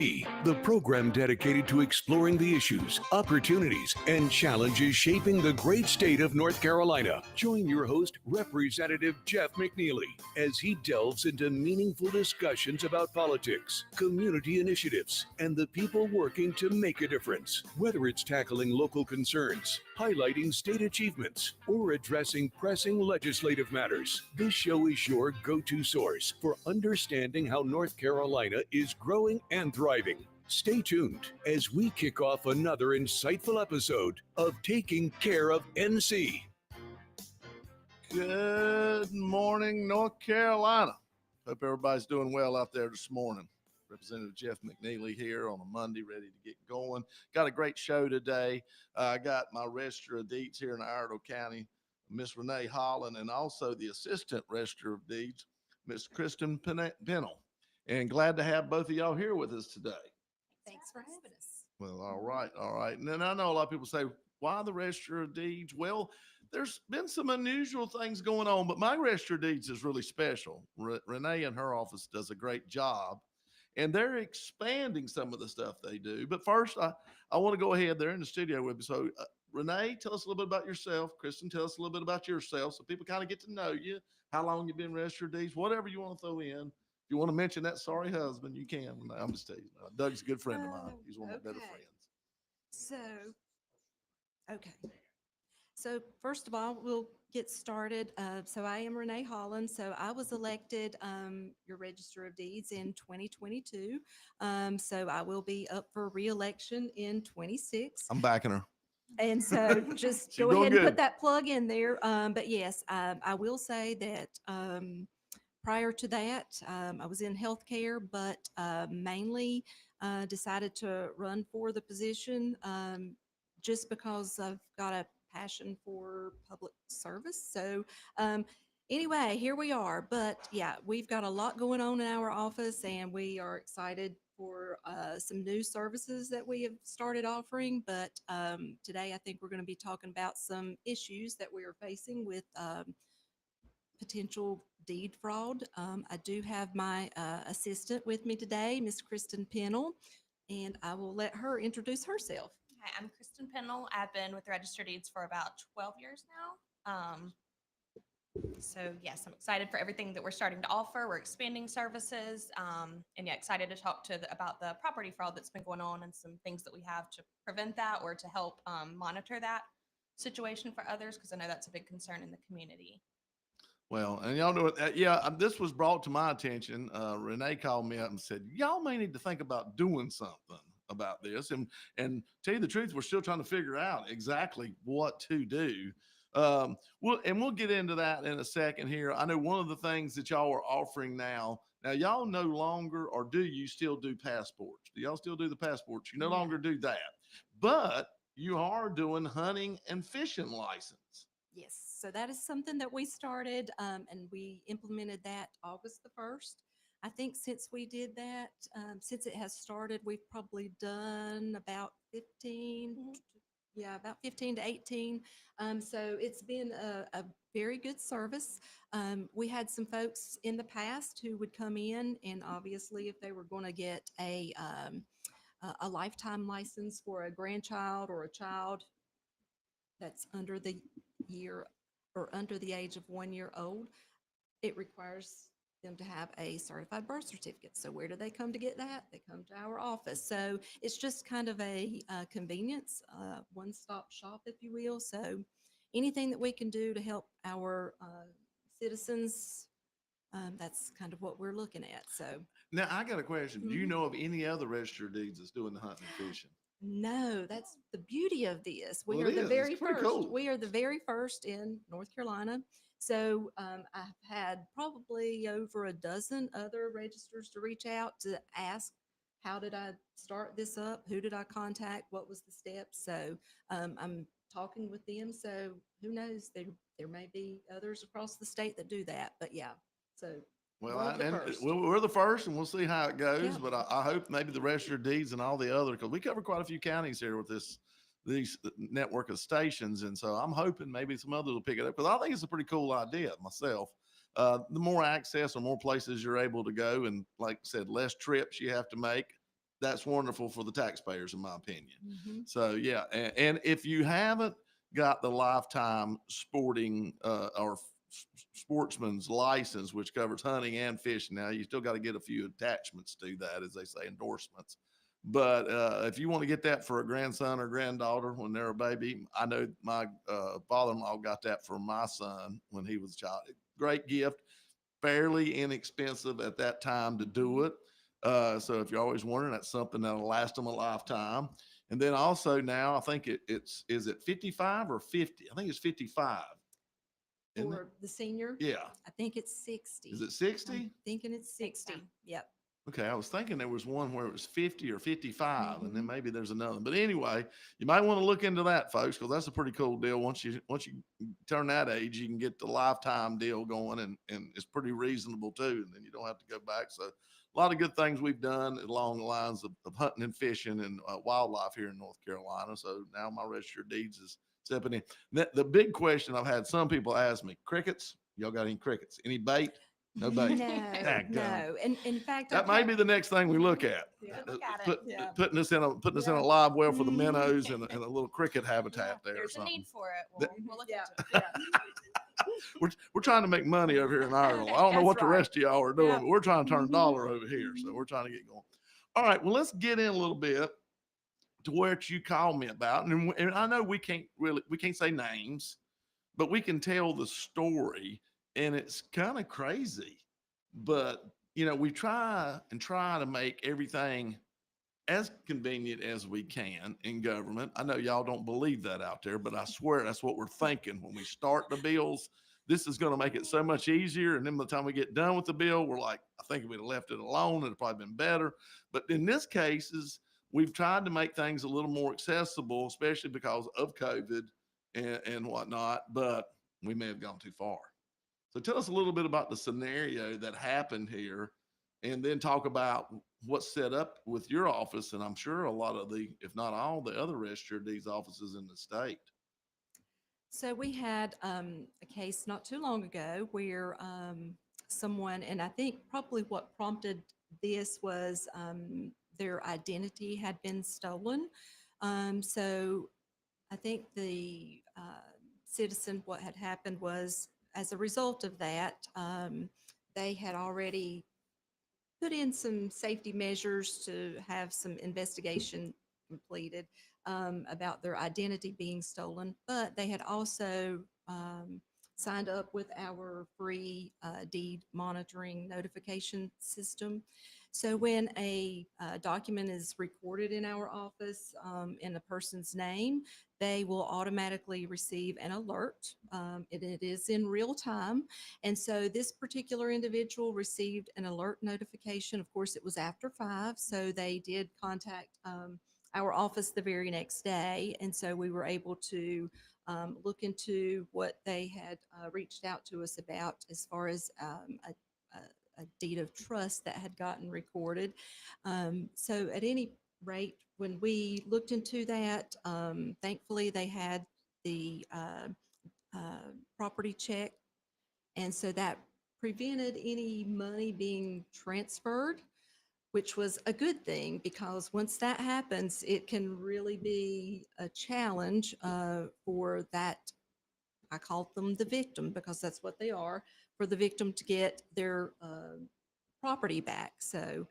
The program dedicated to exploring the issues, opportunities, and challenges shaping the great state of North Carolina. Join your host, Representative Jeff McNeely, as he delves into meaningful discussions about politics, community initiatives, and the people working to make a difference. Whether it's tackling local concerns, highlighting state achievements, or addressing pressing legislative matters, this show is your go-to source for understanding how North Carolina is growing and thriving. Stay tuned as we kick off another insightful episode of Taking Care of NC. Good morning, North Carolina. Hope everybody's doing well out there this morning. Representative Jeff McNeely here on a Monday, ready to get going. Got a great show today. I got my Register of Deeds here in Iredell County, Miss Renee Holland, and also the Assistant Register of Deeds, Miss Kristen Pennell. And glad to have both of y'all here with us today. Thanks for having us. Well, all right, all right. And then I know a lot of people say, why the Register of Deeds? Well, there's been some unusual things going on, but my Register of Deeds is really special. Renee in her office does a great job, and they're expanding some of the stuff they do. But first, I want to go ahead. They're in the studio with me. So, Renee, tell us a little bit about yourself. Kristen, tell us a little bit about yourself so people kind of get to know you, how long you've been Register of Deeds, whatever you want to throw in. If you want to mention that sorry husband, you can. No, I'm just teasing. Doug's a good friend of mine. He's one of my better friends. So first of all, we'll get started. So I am Renee Holland. So I was elected your Register of Deeds in 2022. So I will be up for re-election in 26. I'm backing her. And so just go ahead and put that plug in there. But yes, I will say that prior to that, I was in healthcare, but mainly decided to run for the position just because I've got a passion for public service. So anyway, here we are. But yeah, we've got a lot going on in our office, and we are excited for some new services that we have started offering. But today, I think we're going to be talking about some issues that we are facing with potential deed fraud. I do have my assistant with me today, Miss Kristen Pennell, and I will let her introduce herself. Hi, I'm Kristen Pennell. I've been with the Register of Deeds for about 12 years now. So yes, I'm excited for everything that we're starting to offer. We're expanding services, and yeah, excited to talk about the property fraud that's been going on and some things that we have to prevent that or to help monitor that situation for others, because I know that's a big concern in the community. Well, and y'all know, this was brought to my attention. Renee called me up and said, y'all may need to think about doing something about this. And tell you the truth, we're still trying to figure out exactly what to do. We'll get into that in a second here. I know one of the things that y'all are offering now y'all no longer, or do you still do passports? Do y'all still do the passports? You no longer do that, but you are doing hunting and fishing license. Yes, so that is something that we started and we implemented that August the 1st. I think since we did that, since it has started, we've probably done about 15 to 18. So it's been a very good service. We had some folks in the past who would come in, and obviously if they were going to get a lifetime license for a grandchild or a child that's under the year or under the age of 1 year old, it requires them to have a certified birth certificate. So where do they come to get that? They come to our office. So it's just kind of a convenience, one-stop shop, if you will. So anything that we can do to help our citizens, that's kind of what we're looking at. So now I got a question. Do you know of any other Register of Deeds that's doing the hunting and fishing? No, that's the beauty of this. We are the very first. Cool. We are the very first in North Carolina. So I've had probably over a dozen other registers to reach out to ask, how did I start this up? Who did I contact? What was the steps? So I'm talking with them. So who knows? There may be others across the state that do that. But yeah, so. Well, we're the first, and we'll see how it goes. Yeah. But I hope maybe the Register of Deeds and all the other, because we cover quite a few counties here with these network of stations, and so I'm hoping maybe some others will pick it up, because I think it's a pretty cool idea myself. The more access or more places you're able to go, and like I said, less trips you have to make, that's wonderful for the taxpayers, in my opinion. Mhm. So yeah, and if you haven't got the lifetime sporting or sportsman's license, which covers hunting and fishing, now you still got to get a few attachments to that, as they say, endorsements. But if you want to get that for a grandson or granddaughter when they're a baby, I know my father-in-law got that for my son when he was a child. Great gift, fairly inexpensive at that time to do it. So if you're always wondering, that's something that'll last them a lifetime. And then also now, I think is it 55 or 50? I think it's 55. Isn't it? For the senior, Yeah. I think it's 60. Is it 60? I'm thinking it's Think so. 60. Yep. Okay, I was thinking there was one where it was 50 or 55, and then Mhm. maybe there's another. But anyway, you might want to look into that, folks, because that's a pretty cool deal. Once you turn that age, you can get the lifetime deal going, and it's pretty reasonable too. And then you don't have to go back. So a lot of good things we've done along the lines of hunting and fishing and wildlife here in North Carolina. So now my Register of Deeds is stepping in. The big question I've had some people ask me: crickets? Y'all got any crickets? Any bait? No bait. No, Dadgum. no. And in fact, That may be the next thing we look at. Yeah. Look at it. Yeah. Putting this in a Yeah. live well for the Mhm. minnows and a little cricket habitat there or There's a something. need for it. That- We'll look Yeah. into it. Yeah. We're trying to make money over here in Ireland. I don't know That's what the right. rest of y'all are doing, Yeah. but we're trying to turn a Mhm. dollar over here. So we're trying to get going. All right. Well, let's get in a little bit to what you called me about. And I know we can't say names, but we can tell the story, and it's kind of crazy. But we try to make everything as convenient as we can in government. I know y'all don't believe that out there, but I swear that's what we're thinking when we start the bills. This is going to make it so much easier. And then by the time we get done with the bill, we're like, I think if we'd have left it alone, it'd probably been better. But in this cases, we've tried to make things a little more accessible, especially because of COVID and whatnot, but we may have gone too far. So tell us a little bit about the scenario that happened here, and then talk about what's set up with your office. And I'm sure a lot of if not all, the other Register of Deeds offices in the state. So we had a case not too long ago where someone, and I think probably what prompted this was their identity had been stolen. So I think the citizen, what had happened was, as a result of that, they had already put in some safety measures to have some investigation completed about their identity being stolen, but they had also signed up with our free deed monitoring notification system. So when a document is recorded in our office in a person's name, they will automatically receive an alert. It is in real time. And so this particular individual received an alert notification. Of course, it was after 5, so they did contact our office the very next day. And so we were able to look into what they had reached out to us about as far as a deed of trust that had gotten recorded. So at any rate, when we looked into that, thankfully they had the property check, and so that prevented any money being transferred, which was a good thing, because once that happens, it can really be a challenge for that. I call them the victim because that's what they are, for the victim to get their property back. So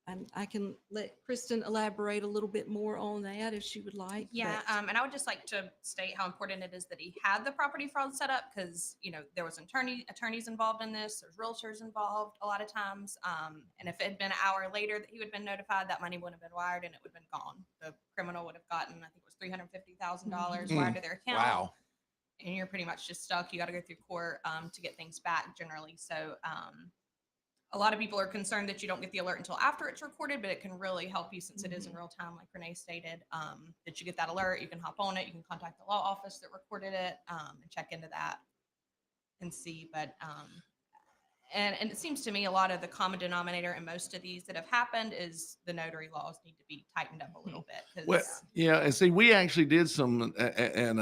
and I can let Kristen elaborate a little bit more on that if she would like. Yeah, but- and I would just like to state how important it is that he had the property fraud set up, because there was attorneys involved in this. There's realtors involved a lot of times, and if it had been an hour later that he would have been notified, that money would have been wired and it would have been gone. The criminal would have gotten, I think it was $350,000 wired to their account. Wow. And you're pretty much just stuck. You got to go through court to get things back generally. So a lot of people are concerned that you don't get the alert until after it's recorded, but it can really help you since it is in real time, like Renee stated, that you get that alert. You can hop on it. You can contact the law office that recorded it and check into that and see. But and it seems to me a lot of the common denominator in most of these that have happened is the notary laws need to be tightened up a little bit. Well, yeah, and see, we actually did some, and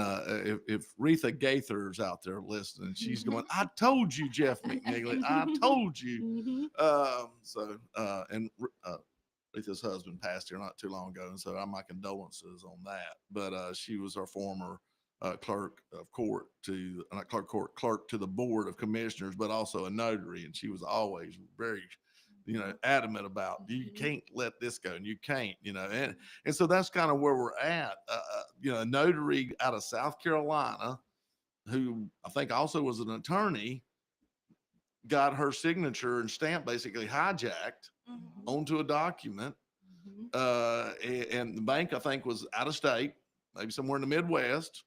if Retha Gaither's out there listening, she's going, "I told you, Jeff McNeely, I told you." Mhm. And Aretha's husband passed here not too long ago, and so my condolences on that. But she was our former clerk of court to not clerk court clerk to the board of commissioners, but also a notary, and she was always very, adamant about you can't let this go, and you can't, and so that's kind of where we're at. A notary out of South Carolina, who I think also was an attorney, got her signature and stamp basically hijacked onto a document. And the bank, I think, was out of state, maybe somewhere in the Midwest.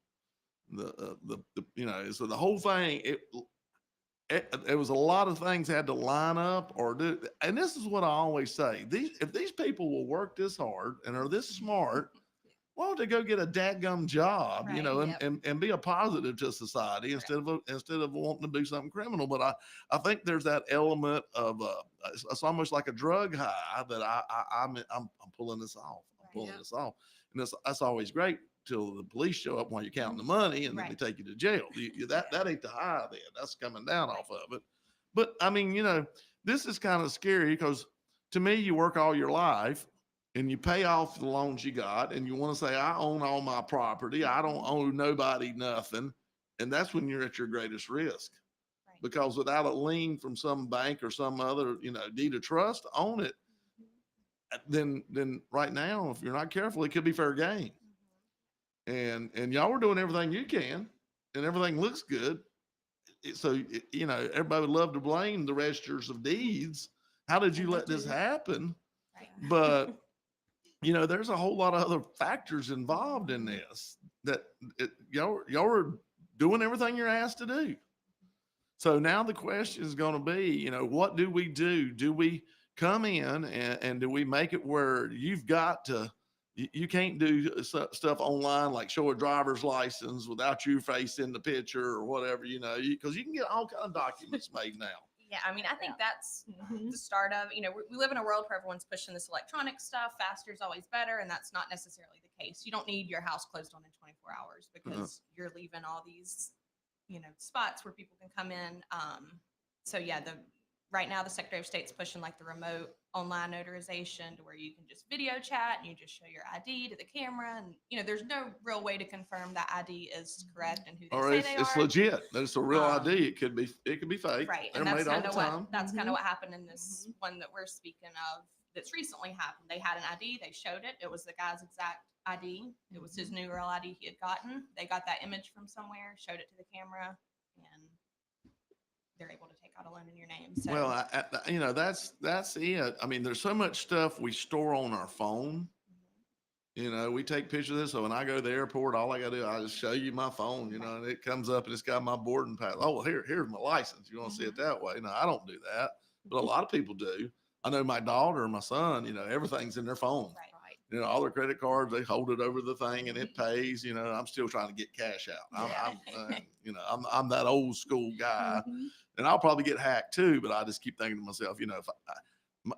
So the whole thing, it was a lot of things had to line up or do. And this is what I always say: if these people will work this hard and are this smart, why don't they go get a dadgum job, Right. and be a positive to society instead of wanting to do something criminal? But I think there's that element of it's almost like a drug high that I'm pulling this off. I'm pulling this off, and that's always great till the police show up while you're counting the money, and then they take you to jail. That ain't the high then. That's coming down off of it. But I mean, this is kind of scary because to me, you work all your life and you pay off the loans you got, and you want to say, I own all my property. I don't owe nobody nothing. And that's when you're at your greatest risk. Right. Because without a lien from some bank or some other, deed of trust on it, then right now, if you're not careful, it could be fair game. And y'all were doing everything you can, and everything looks good. So, everybody would love to blame the registers of deeds. How did you let this happen? Right. But there's a whole lot of other factors involved in this that y'all are doing everything you're asked to do. So now the question is going to be, what do we do? Do we come in and do we make it where you've got to, you can't do stuff online like show a driver's license without your face in the picture or whatever, because you can get all kind of documents made now. Yeah, I mean, I think that's the start of, we live in a world where everyone's pushing this electronic stuff. Faster is always better. And that's not necessarily the case. You don't need your house closed on in 24 hours because you're leaving all these, spots where people can come in. So yeah, right now the Secretary of State's pushing like the remote online notarization to where you can just video chat and you just show your ID to the camera. And, there's no real way to confirm that ID is correct and who they say they it's are. legit. It's a real ID. It could be fake. Right. They're And that's made all kind the of time. that's kind of what happened in this one that we're speaking of that's recently happened. They had an ID, they showed it. It was the guy's exact ID. It was his new real ID he had gotten. They got that image from somewhere, showed it to the camera, and they're able to take out a loan in your name. So Well, that's it. I mean, there's so much stuff we store on our phone. We take pictures of this. So when I go to the airport, all I got to do, I just show you my phone, and it comes up and it's got my boarding pass. Oh, well, here's my license. You want to see it that way? No, I don't do that, but a lot of people do. I know my daughter and my son, everything's in their phone. Right. All their credit cards, they hold it over the thing and it pays. I'm still trying to get cash out. I'm that old school guy, and I'll probably get hacked too. But I just keep thinking to myself,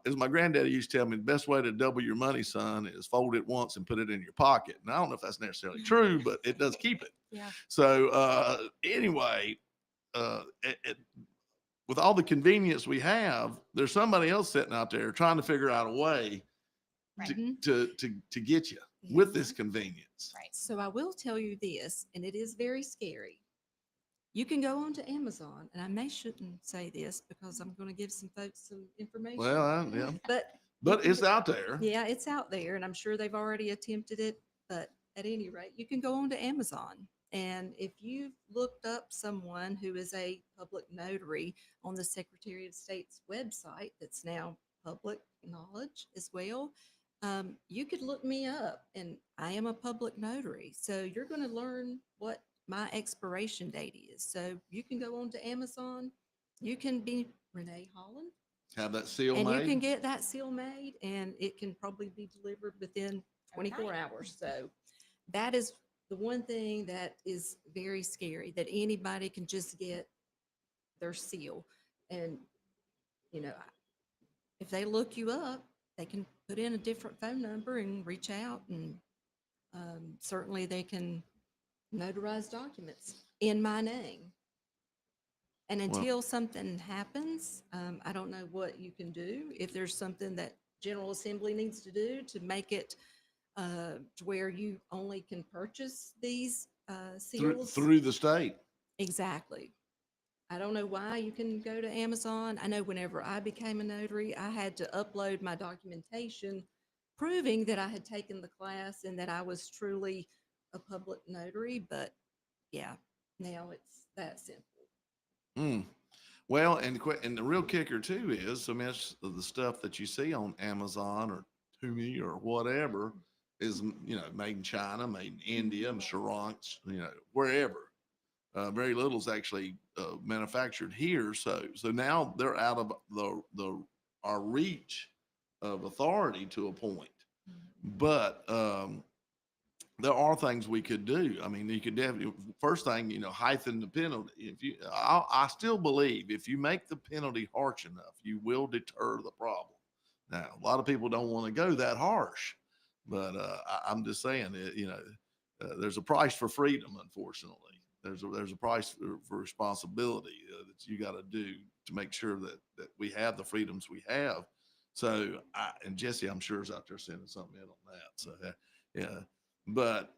as my granddaddy used to tell me, the best way to double your money, son, is fold it once and put it in your pocket. And I don't know if that's necessarily true, but it does keep it. Yeah. So anyway, with all the convenience we have, there's somebody else sitting out there trying to figure out a way to get you with this convenience. Right. So I will tell you this, and it is very scary. You can go onto Amazon, and I shouldn't say this because I'm going to give some folks some information. Well, yeah, but it's out there. Yeah, it's out there, and I'm sure they've already attempted it. But at any rate, you can go onto Amazon, and if you've looked up someone who is a public notary on the Secretary of State's website, that's now public knowledge as well, you could look me up, and I am a public notary. So you're going to learn what my expiration date is. So you can go onto Amazon. You can be Renee Holland. Have that seal and made. You can get that seal made, and it can probably be delivered within 24 hours. So that is the one thing that is very scary, that anybody can just get their seal. And, if they look you up, they can put in a different phone number and reach out, and certainly they can notarize documents in my name. And until something happens, I don't know what you can do. If there's something that General Assembly needs to do to make it to where you only can purchase these seals. Through the state. Exactly. I don't know why you can go to Amazon. I know whenever I became a notary, I had to upload my documentation proving that I had taken the class and that I was truly a public notary. But yeah, now it's that simple. Mm. Well, and the real kicker too is, I mean, it's the stuff that you see on Amazon or Tumi or whatever is, made in China, made in India, Sharonks, wherever. Very little is actually manufactured here. So now they're out of our reach of authority to a point. But there are things we could do. I mean, you could definitely, first thing, heighten the penalty. I still believe if you make the penalty harsh enough, you will deter the problem. Now, a lot of people don't want to go that harsh, but I'm just saying, there's a price for freedom, unfortunately. There's a price for responsibility that you got to do to make sure that we have the freedoms we have. So, and Jesse, I'm sure, is out there sending something in on that. So, yeah, but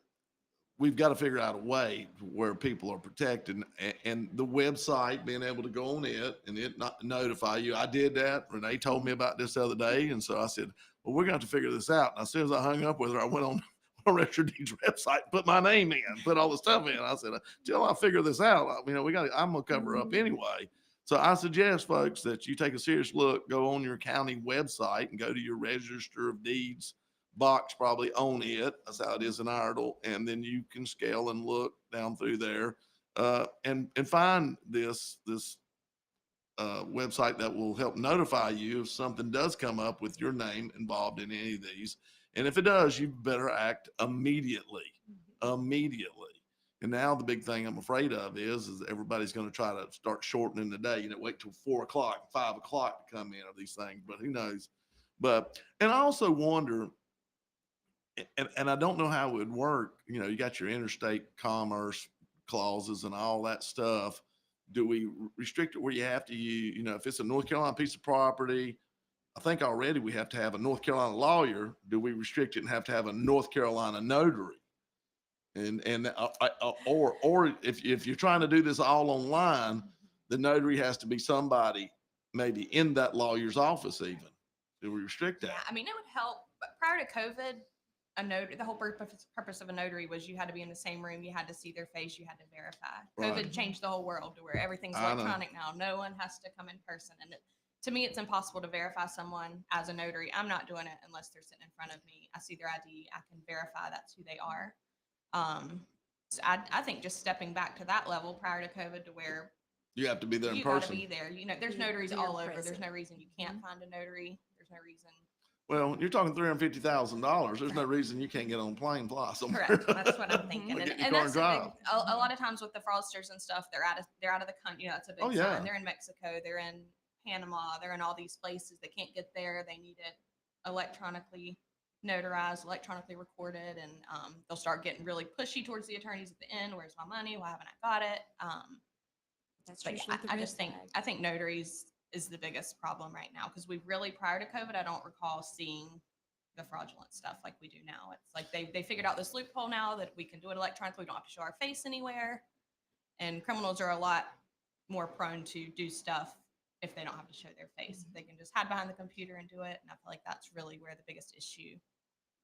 we've got to figure out a way where people are protected, and the website, being able to go on it and it not notify you. I did that. Renee told me about this the other day. And so I said, well, we're going to have to figure this out. And as soon as I hung up with her, I went on Register of Deeds website, put my name in, put all the stuff in. I said, till I figure this out, I'm going to cover up anyway. So I suggest, folks, that you take a serious look, go on your county website and go to your Register of Deeds box, probably on it. That's how it is in Iredell. And then you can scale and look down through there and find this website that will help notify you if something does come up with your name involved in any of these. And if it does, you better act immediately. And now the big thing I'm afraid of is everybody's going to try to start shortening the day, wait till 4 o'clock, 5 o'clock to come in of these things, but who knows? And I also wonder, and I don't know how it would work. You got your interstate commerce clauses and all that stuff. Do we restrict it where you have to use, if it's a North Carolina piece of property, I think already we have to have a North Carolina lawyer. Do we restrict it and have to have a North Carolina notary? Or if you're trying to do this all online, the notary has to be somebody maybe in that lawyer's office even. Do we restrict that? Yeah, I mean, it would help. But prior to COVID, the whole purpose of a notary was you had to be in the same room, you had to see their face, you had to verify. Right. COVID changed the whole world to where everything's I know. electronic now. No one has to come in person. And to me, it's impossible to verify someone as a notary. I'm not doing it unless they're sitting in front of me. I see their ID, I can verify that's who they are. So I think just stepping back to that level prior to COVID, to where You have to be there in you got to person. be there. There's Be notaries there all over. present. There's no reason you can't find a notary. There's no reason. Well, you're talking $350,000. There's no reason you can't get on a plane, fly somewhere. Correct. That's what I'm thinking. Get And, your and car that's and a, big, drive. a lot of times with the fraudsters and stuff, they're out of the country. That's a big Oh, yeah. sign. They're in Mexico. They're in Panama. They're in all these places. They can't get there. They need it electronically notarized, electronically recorded, and they'll start getting really pushy towards the attorneys at the end. Where's my money? Why haven't I got it? That's But usually the I red just think flag. notaries is the biggest problem right now, because we really, prior to COVID, I don't recall seeing the fraudulent stuff like we do now. It's like they figured out this loophole now that we can do it electronically. We don't have to show our face anywhere, and criminals are a lot more prone to do stuff if they don't have to show their face. They can just hide behind the computer and do it, and I feel like that's really where the biggest issue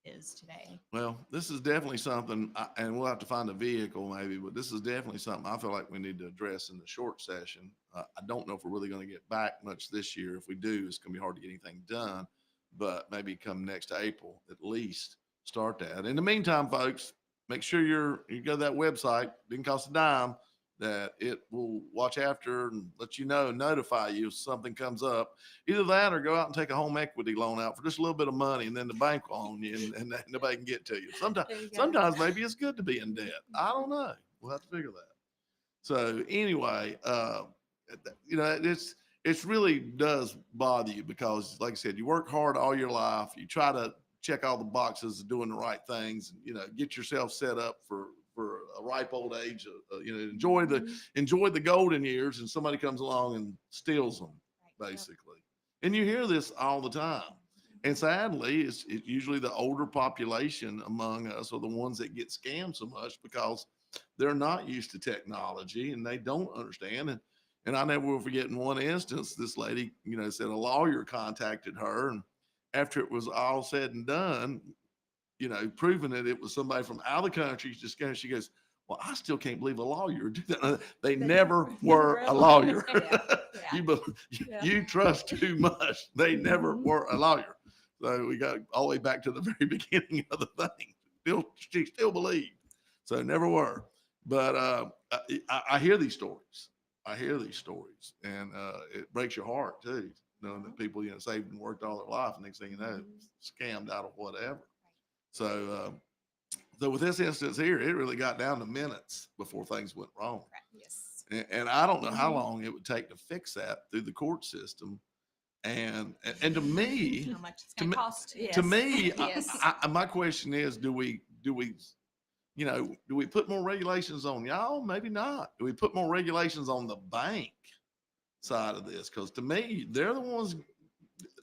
is today. Well, this is definitely something, and we'll have to find a vehicle maybe, but this is definitely something I feel like we need to address in the short session. I don't know if we're really going to get back much this year. If we do, it's going to be hard to get anything done, but maybe come next April, at least start that. In the meantime, folks, make sure you go to that website. Didn't cost a dime. That it will watch after and let you know, notify you if something comes up. Either that or go out and take a home equity loan out for just a little bit of money, and then the bank will own you and nobody can get to you. There you go. Sometimes maybe it's good to be in debt. I don't know. We'll have to figure that. So anyway, it's really does bother you because, like I said, you work hard all your life. You try to check all the boxes of doing the right things, and, get yourself set up for a ripe old age, enjoy the golden years, and somebody comes along and steals them, Right. basically. And you hear this all the time. And sadly, it's usually the older population among us are the ones that get scammed so much because they're not used to technology and they don't understand. And I never will forget in one instance, this lady, said a lawyer contacted her, and after it was all said and done, proving that it was somebody from out of the country, she goes, well, I still can't believe a lawyer would do that. They never were a lawyer. Yeah. You trust too much. They never were a lawyer. So we got all the way back to the very beginning of the thing. She still believed. So never were. But I hear these stories. And it breaks your heart too, knowing that people saved and worked all their life, and next thing you know, scammed out of whatever. So with this instance here, it really got down to minutes before things went wrong. Yes. And I don't know how long it would take to fix that through the court system. And to me, How much it's going to cost? to me, Yes. my question is, do we put more regulations on y'all? Maybe not. Do we put more regulations on the bank side of this? Because to me, they're the ones.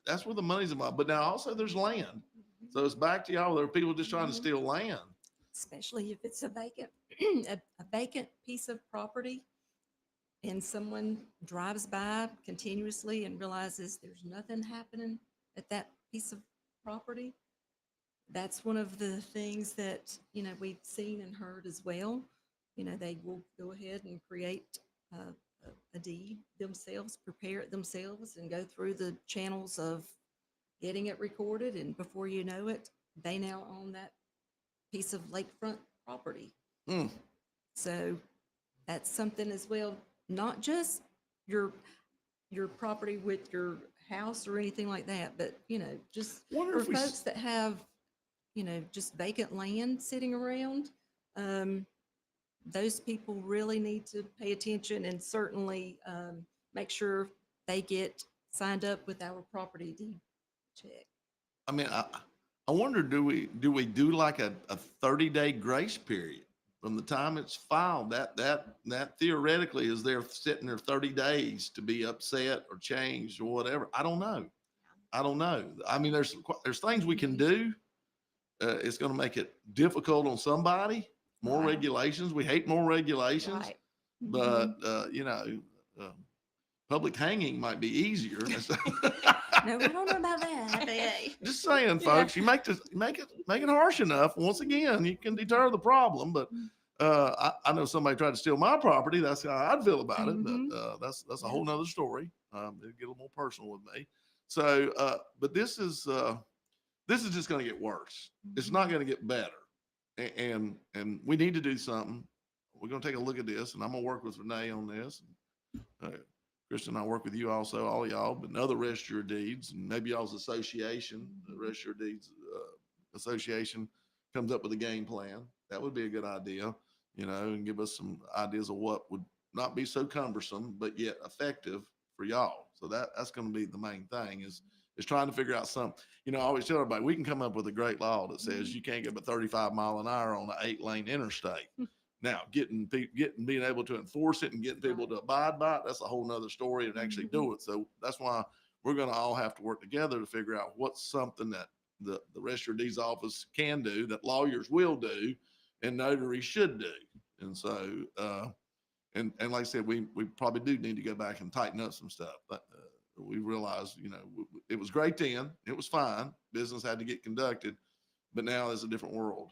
That's where the money's involved. But now also there's land, so it's back to y'all. There are people just trying to steal land. Especially if it's a vacant, a vacant piece of property, and someone drives by continuously and realizes there's nothing happening at that piece of property. That's one of the things that, we've seen and heard as well. They will go ahead and create a deed themselves, prepare it themselves, and go through the channels of getting it recorded. And before you know it, they now own that piece of lakefront property. Mm. So that's something as well, not just your property with your house or anything like that, but just Wonder for if we folks that have just vacant land sitting around, those people really need to pay attention and certainly make sure they get signed up with our property deed check. I mean, I wonder, do we do like a 30-day grace period from the time it's filed? That theoretically is there sitting there 30 days to be upset or changed or whatever. I don't know. I mean, there's things we can do. It's going to make it difficult on somebody. More Right. regulations. We hate more regulations, Right. but public hanging might be easier. No, I don't know about that. Just saying, folks, you make it harsh enough. Once again, you can deter the problem. But I know somebody tried to steal my property. That's how I'd feel about it. But that's a whole nother story. It'll get a little more personal with me. So, but this is just going to get worse. It's not going to get better. And we need to do something. We're going to take a look at this, and I'm going to work with Renee on this. Kristen, I work with you also, all y'all, but other Register of Deeds, and maybe y'all's association, the Register of Deeds Association, comes up with a game plan. That would be a good idea, and give us some ideas of what would not be so cumbersome, but yet effective for y'all. So that's going to be the main thing is trying to figure out something. I always tell everybody, we can come up with a great law that says you can't go but 35 mile an hour on an 8-lane interstate. Now, being able to enforce it and getting people to abide by it, that's a whole nother story and actually do it. So that's why we're going to all have to work together to figure out what's something that the Register of Deeds office can do, that lawyers will do, and notaries should do. And so, and like I said, we probably do need to go back and tighten up some stuff. But we realized, it was great then. It was fine. Business had to get conducted. But now there's a different world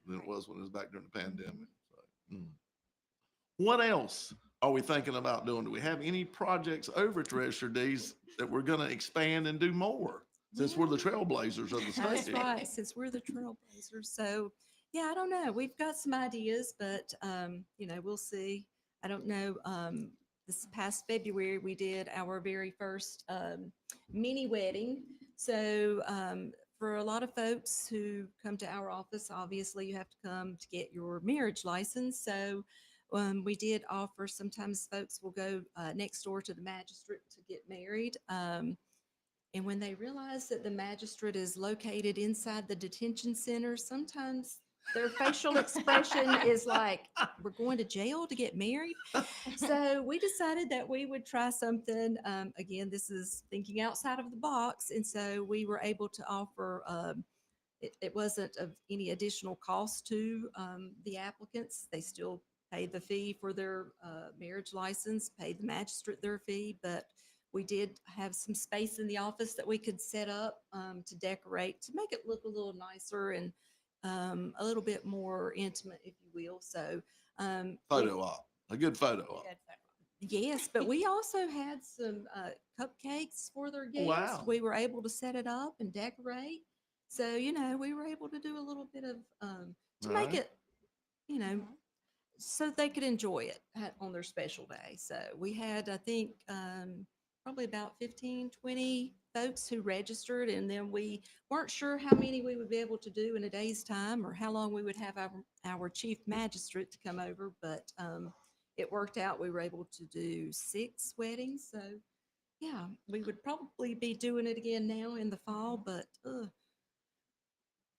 than it was when it was back during the pandemic. What else are we thinking about doing? Do we have any projects over at Register of Deeds that we're going to expand and do more since we're the trailblazers of the state? That's right, since we're the trailblazers. So, I don't know. We've got some ideas, but, we'll see. I don't know. This past February, we did our very first mini wedding. So, for a lot of folks who come to our office, obviously you have to come to get your marriage license. So we did offer, sometimes folks will go next door to the magistrate to get married. And when they realize that the magistrate is located inside the detention center, sometimes Their facial expression is like, we're going to jail to get married. So we decided that we would try something. Again, this is thinking outside of the box. And so we were able to offer, it wasn't of any additional cost to the applicants. They still pay the fee for their marriage license, pay the magistrate their fee, but we did have some space in the office that we could set up to decorate, to make it look a little nicer and a little bit more intimate, if you will. So, Photo op, a good photo op. Good photo. yes, but we also had some cupcakes for their guests. Wow. We were able to set it up and decorate. So, we were able to do a little bit of to make Right. it, you know, so they could enjoy it on their special day. So we had, I think, probably about 15, 20 folks who registered, and then we weren't sure how many we would be able to do in a day's time or how long we would have our chief magistrate to come over, but it worked out. We were able to do 6 weddings. So yeah, we would probably be doing it again now in the fall, but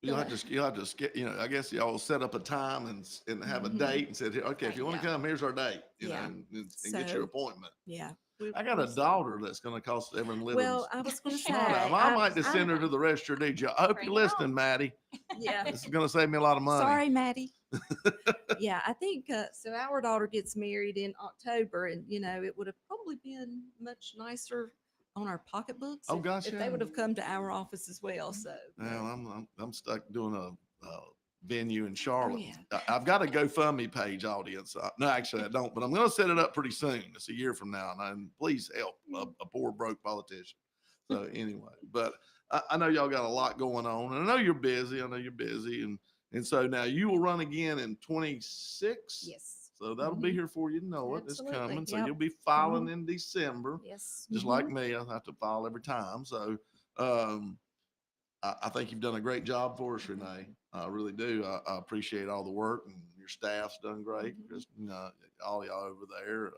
You'll have to get, I guess y'all set up a time and have a Mhm. date and said, "Here, okay, if you want to Yeah. come, here's our date, Yeah. and get your So, appointment." yeah. I got a daughter that's going to cost $7 living. Well, I was going to say, I might just send her to the Register of Deeds. I hope Bring you're it listening, on. Maddie. yeah. This is going to save me a lot of money. Sorry, Maddie. Yeah, I think so. Our daughter gets married in October, and it would have probably been much nicer on our pocketbooks Oh, gosh, if yeah. they would have come to our office as well. So, Well, I'm stuck doing a venue in Charlotte. yeah. I've got a GoFundMe page, audience. No, actually, I don't, but I'm going to set it up pretty soon. It's a year from now, and please help a poor broke politician. So anyway, but I know y'all got a lot going on, and I know you're busy. And so now you will run again in 26. Yes. So that'll be Mhm. here for you to know it. It's Absolutely. coming. So Yep. you'll be filing in December, Yes. just Mhm. like me. I have to file every time. So I think you've done a great job for us, Renee. I really do. I appreciate all the work, and your staff's done great. Mhm. Just all y'all over there.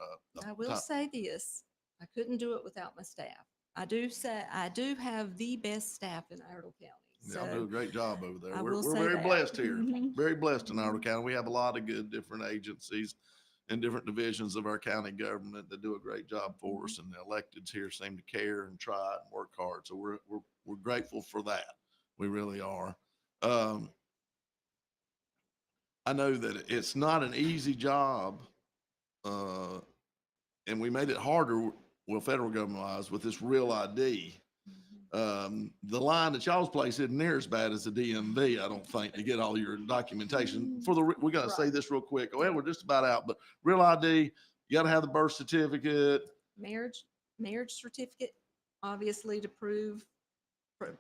I will say this: I couldn't do it without my staff. I do say I do have the best staff in Iredell County. Y'all do a So great job over there. I We're will say very that. blessed here. Mhm. Very blessed in Iredell County. We have a lot of good different agencies and different divisions of our county government that do a great job for us, and the electeds here seem to care and try and work hard. So we're grateful for that. We really are. I know that it's not an easy job, and we made it harder, well, federal government wise, with this real ID. The line at y'all's place isn't near as bad as the DMV, I don't think, to get all your documentation. We got to say this real quick. Oh, well, we're just about out, but real ID, you got to have the birth certificate. Marriage certificate, obviously, to prove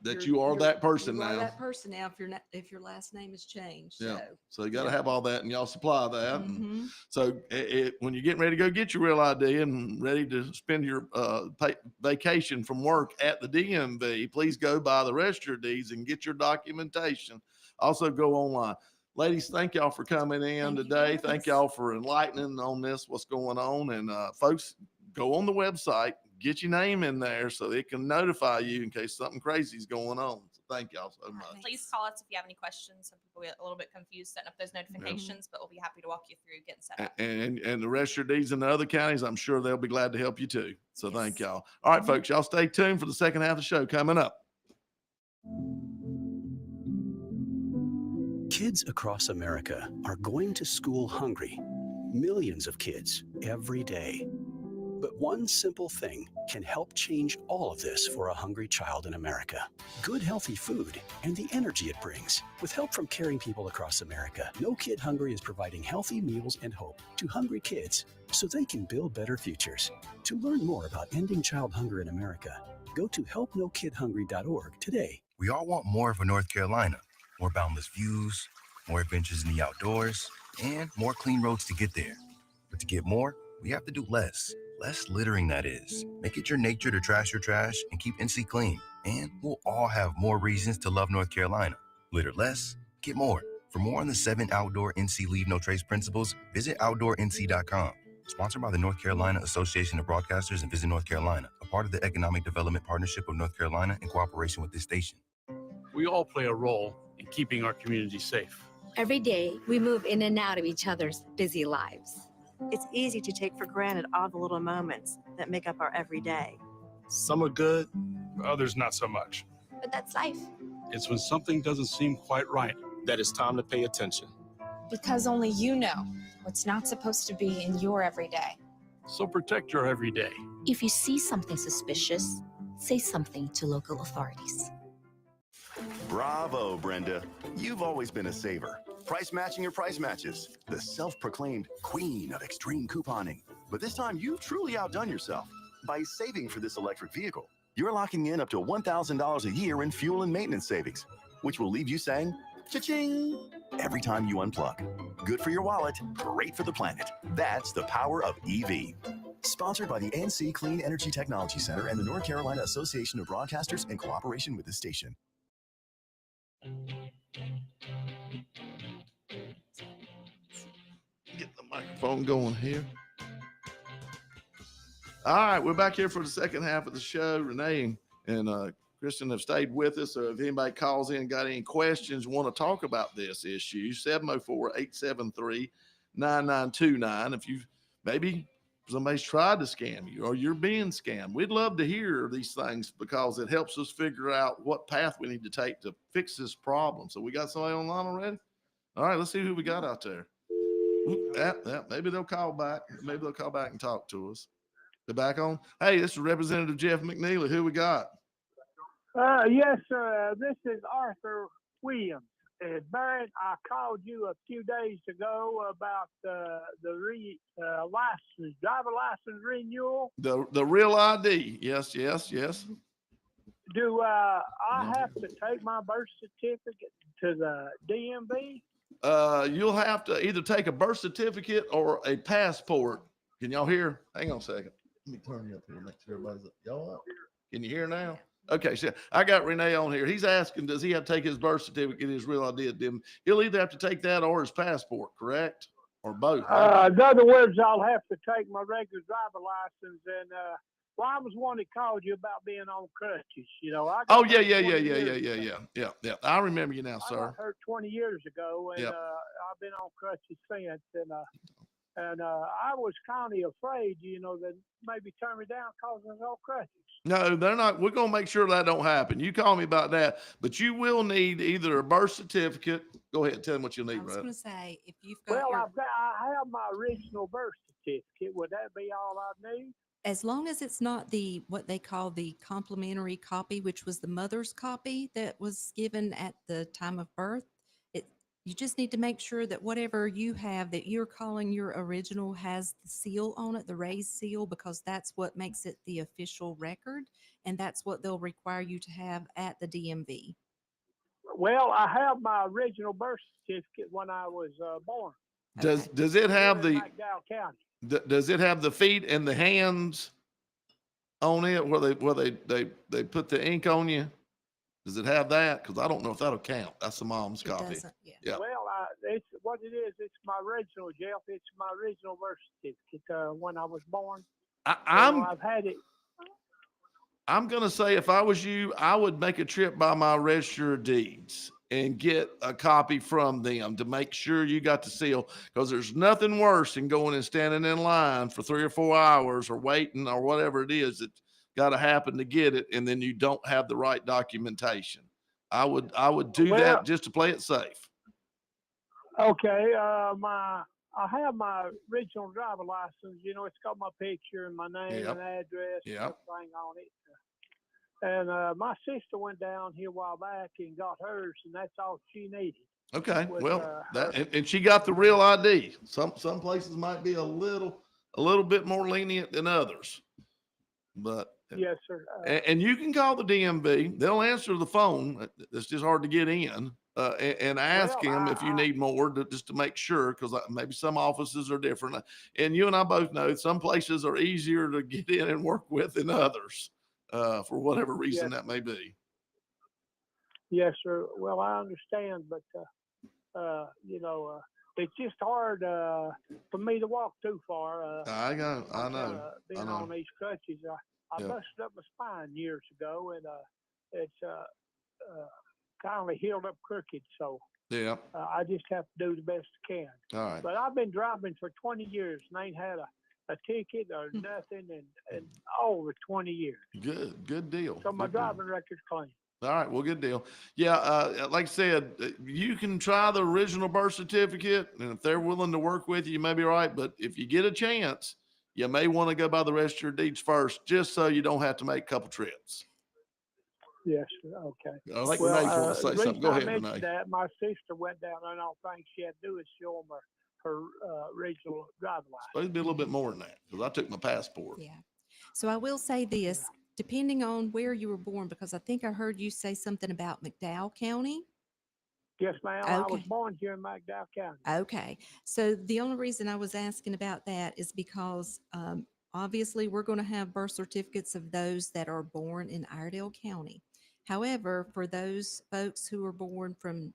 That you are that person you are now. that person now. If your last name has changed. Yeah. So, So you got to have all that, and y'all supply that. And mhm. so when you're getting ready to go get your real ID and ready to spend your vacation from work at the DMV, please go by the Register of Deeds and get your documentation. Also go online. Ladies, thank y'all for coming in Thank you for today. having Thank us. y'all for enlightening on this, what's going on. And folks, go on the website, get your name in there so it can notify you in case something crazy is going on. So thank y'all so much. Please call us if you have any questions. Some people get a little bit confused setting up those notifications, but we'll be happy to walk you through getting set up. And the Register of Deeds in the other counties, I'm sure they'll be glad to help you too. So thank Yes. y'all. All right, folks, y'all stay tuned for the second half of the show coming up. Kids across America are going to school hungry. Millions of kids every day. But one simple thing can help change all of this for a hungry child in America. Good, healthy food and the energy it brings. With help from caring people across America, No Kid Hungry is providing healthy meals and hope to hungry kids so they can build better futures. To learn more about ending child hunger in America, go to helpnokidhungry.org today. We all want more for North Carolina. More boundless views, more adventures in the outdoors, and more clean roads to get there. But to get more, we have to do less. Less littering, that is. Make it your nature to trash your trash and keep NC clean. And we'll all have more reasons to love North Carolina. Litter less, get more. For more on the 7 outdoor NC Leave No Trace principles, visit OutdoorNC.com. Sponsored by the North Carolina Association of Broadcasters and Visit North Carolina, a part of the Economic Development Partnership of North Carolina in cooperation with this station. We all play a role in keeping our community safe. Every day, we move in and out of each other's busy lives. It's easy to take for granted all the little moments that make up our everyday. Some are good, others not so much. But that's life. It's when something doesn't seem quite right that it's time to pay attention. Because only you know what's not supposed to be in your everyday. So protect your everyday. If you see something suspicious, say something to local authorities. Bravo, Brenda. You've always been a saver. Price matching your price matches. The self-proclaimed queen of extreme couponing. But this time, you've truly outdone yourself. By saving for this electric vehicle, you're locking in up to $1,000 a year in fuel and maintenance savings, which will leave you saying, cha-ching, every time you unplug. Good for your wallet, great for the planet. That's the power of EV. Sponsored by the NC Clean Energy Technology Center and the North Carolina Association of Broadcasters in cooperation with the station. Get the microphone going here. All right, we're back here for the second half of the show. Renee and Kristen have stayed with us. So if anybody calls in, got any questions, want to talk about this issue, 704-873-9929. If you maybe somebody's tried to scam you or you're being scammed, we'd love to hear these things because it helps us figure out what path we need to take to fix this problem. So we got somebody online already? All right, let's see who we got out there. Maybe they'll call back. Maybe they'll call back and talk to us. They're back on. Hey, this is Representative Jeff McNeely. Who we got? Yes, sir. This is Arthur Williams. Barrett, I called you a few days ago about the license, driver license renewal. The real ID. Yes. Do I have to take my birth certificate to the DMV? You'll have to either take a birth certificate or a passport. Can y'all hear? Hang on a second. Let me turn you up here. Make sure everybody's up. Y'all up? Can you hear now? Okay, so I got Renee on here. He's asking, does he have to take his birth certificate, his real ID? He'll either have to take that or his passport, correct? Or both? In other words, I'll have to take my regular driver license. And I was one that called you about being on crutches. You know, I got yeah. I remember you now, sir. I got hurt 20 years ago, and I've been on crutches since. And I was kind of afraid, that maybe turn me down because I was on crutches. No, they're not. We're going to make sure that don't happen. You call me about that, but you will need either a birth certificate. Go ahead, tell them what you'll need, I was brother. going to say, if you've got I have my original birth certificate. Would that be all I need? as long as it's not what they call the complimentary copy, which was the mother's copy that was given at the time of birth, you just need to make sure that whatever you have that you're calling your original has the seal on it, the raised seal, because that's what makes it the official record, and that's what they'll require you to have at the DMV. Well, I have my original birth certificate when I was born. Does it have the McDowell County? Does it have the feet and the hands on it where they put the ink on you? Does it have that? Because I don't know if that'll count. That's the mom's copy. Yeah. Well, it's what it is. It's my original, Jeff. It's my original birth certificate when I was born. I've had it. I'm going to say if I was you, I would make a trip by my Register of Deeds and get a copy from them to make sure you got the seal, because there's nothing worse than going and standing in line for 3 or 4 hours or waiting or whatever it is that's got to happen to get it, and then you don't have the right documentation. I would do that just to play it safe. Okay, I have my original driver license. You know, it's got my picture and my name and address and everything on it. And my sister went down here a while back and got hers, and that's all she needed. Okay, and she got the real ID. Some places might be a little bit more lenient than others, but yes, sir. And you can call the DMV; they'll answer the phone. It's just hard to get in, and ask him if you need more, just to make sure, because maybe some offices are different. And you and I both know some places are easier to get in and work with than others, for whatever reason that may be. Yes, sir. Well, I understand, but it's just hard for me to walk too far. I know. Being on these crutches, I busted up my spine years ago, and it's kind of healed up crooked. So Yeah. I just have to do the best I can. All right. But I've been driving for 20 years and ain't had a ticket or nothing in over 20 years. Good deal. So my Good deal. driving record's clean. All right, well, good deal. Yeah, like I said, you can try the original birth certificate, and if they're willing to work with you, you may be right. But if you get a chance, you may want to go by the Register of Deeds first, just so you don't have to make a couple trips. Yes, sir. Okay. I think Renee's want to say something. Go ahead, Renee. Renee. That, my sister went down there, and all things she had to do is show them her original driver's license. Supposed to be a little bit more than that, because I took my passport. Yeah. So I will say this, depending on where you were born, because I think I heard you say something about McDowell County. Yes, ma'am. I was Okay. born here in McDowell County. Okay. So the only reason I was asking about that is because obviously we're going to have birth certificates of those that are born in Iredell County. However, for those folks who were born from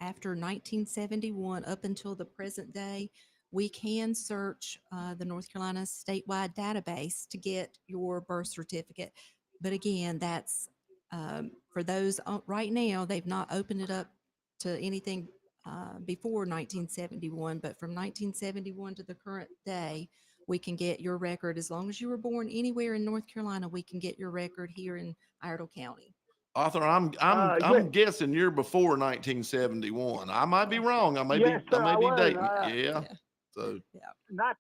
after 1971 up until the present day, we can search the North Carolina statewide database to get your birth certificate. But again, that's for those right now, they've not opened it up to anything before 1971, but from 1971 to the current day, we can get your record. As long as you were born anywhere in North Carolina, we can get your record here in Iredell County. Arthur, I'm guessing you're before 1971. I might be wrong. I may Yes, be sir, I may I be dating. was. Yeah. So. Yeah. About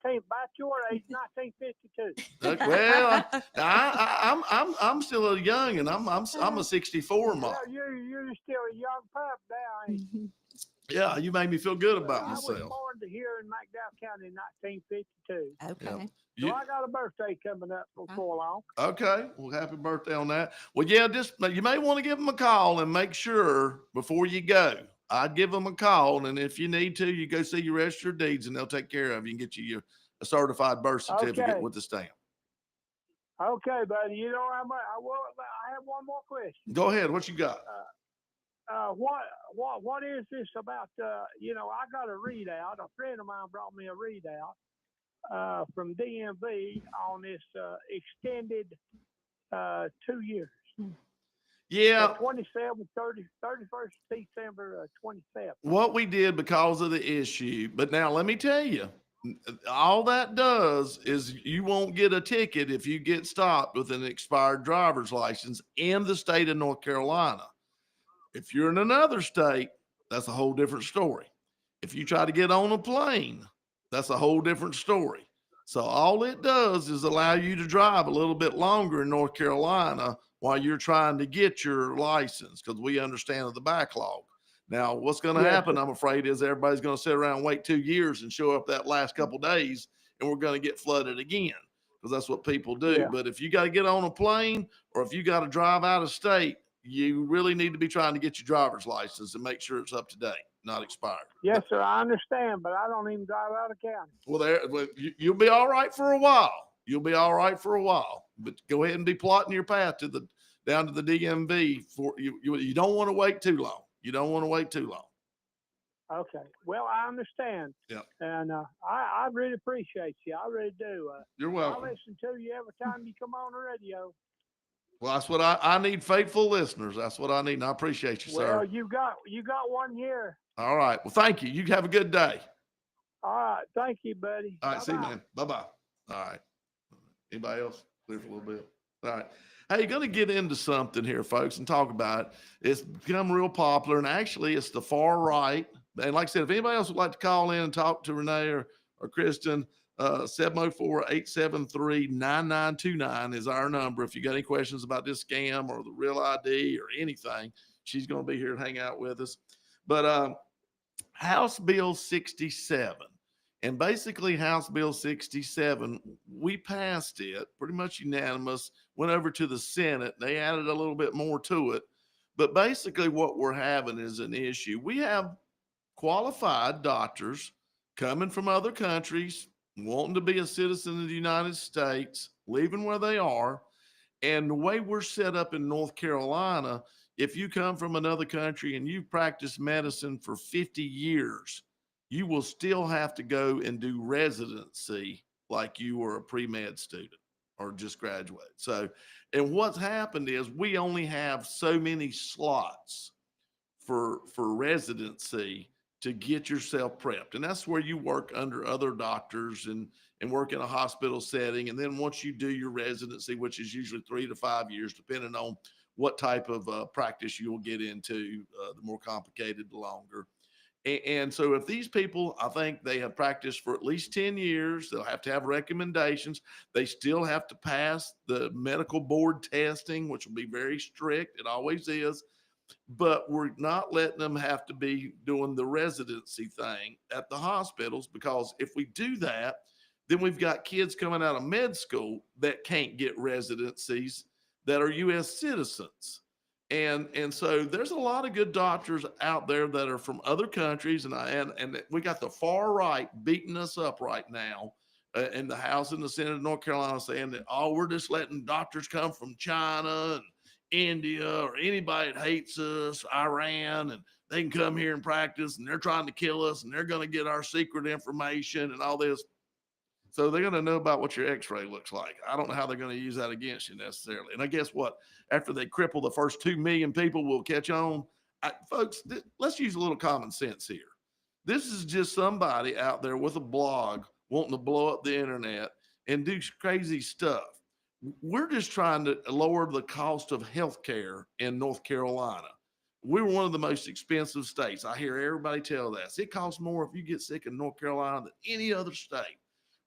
your age, 1952. Well, I'm still a young, and I'm a 64 mom. You're still a young pup now, ain't you? Yeah, you made me feel good about I myself. was born here in McDowell County in 1952. Okay. Yeah. So I got a birthday coming up before long. Okay. Well, happy birthday on that. Well, yeah, just you may want to give them a call and make sure before you go. I'd give them a call, and if you need to, you go see your Register of Deeds, and they'll take care of you and get you a certified birth certificate with the stamp. Okay, buddy. You know, I have one more question. Go ahead. What you got? What is this about? I got a readout. A friend of mine brought me a readout from DMV on this extended 2 years. Yeah. 31st December 27. What we did because of the issue, but now let me tell you, all that does is you won't get a ticket if you get stopped with an expired driver's license in the state of North Carolina. If you're in another state, that's a whole different story. If you try to get on a plane, that's a whole different story. So all it does is allow you to drive a little bit longer in North Carolina while you're trying to get your license, because we understand the backlog. Now, what's going to happen, I'm afraid, is everybody's going to sit around and wait 2 years and show up that last couple of days, and we're going to get flooded again, because that's what people do. Yeah. But if you got to get on a plane or if you got to drive out of state, you really need to be trying to get your driver's license and make sure it's up to date, not expired. Yes, sir. I understand, but I don't even drive out of county. Well, you'll be all right for a while. You'll be all right for a while, but go ahead and be plotting your path down to the DMV for you. You don't want to wait too long. You don't want to wait too long. Okay. Well, I understand. Yeah. And I really appreciate you. I really do. You're welcome. I listen to you every time you come on the radio. Well, that's what I need, faithful listeners. That's what I need, and I appreciate you, sir. Well, you got one here. All right. Well, thank you. You have a good day. All right. Thank you, buddy. All right. See you, man. Bye-bye. All right. Anybody else? Clear for a little bit. All right. Hey, going to get into something here, folks, and talk about it. It's become real popular, and actually it's the far right. And like I said, if anybody else would like to call in and talk to Renee or Kristen, 704-873-9929 is our number. If you got any questions about this scam or the real ID or anything, she's going to be here and hang out with us. But House Bill 67, and basically House Bill 67, we passed it pretty much unanimous, went over to the Senate. They added a little bit more to it. But basically what we're having is an issue. We have qualified doctors coming from other countries, wanting to be a citizen of the United States, leaving where they are. And the way we're set up in North Carolina, if you come from another country and you've practiced medicine for 50 years, you will still have to go and do residency like you were a pre-med student or just graduated. So, and what's happened is we only have so many slots for residency to get yourself prepped. And that's where you work under other doctors and work in a hospital setting. And then once you do your residency, which is usually 3 to 5 years, depending on what type of practice you'll get into, the more complicated, the longer. And so if these people, I think they have practiced for at least 10 years, they'll have to have recommendations. They still have to pass the medical board testing, which will be very strict. It always is. But we're not letting them have to be doing the residency thing at the hospitals, because if we do that, then we've got kids coming out of med school that can't get residencies that are U.S. citizens. And so there's a lot of good doctors out there that are from other countries, and we got the far right beating us up right now in the House and the Senate of North Carolina, saying that, oh, we're just letting doctors come from China and India or anybody that hates us, Iran, and they can come here and practice, and they're trying to kill us, and they're going to get our secret information and all this. So they're going to know about what your x-ray looks like. I don't know how they're going to use that against you necessarily. And I guess what, after they cripple the first 2 million people, will catch on. Folks, let's use a little common sense here. This is just somebody out there with a blog wanting to blow up the internet and do crazy stuff. We're just trying to lower the cost of healthcare in North Carolina. We're one of the most expensive states. I hear everybody tell that. It costs more if you get sick in North Carolina than any other state.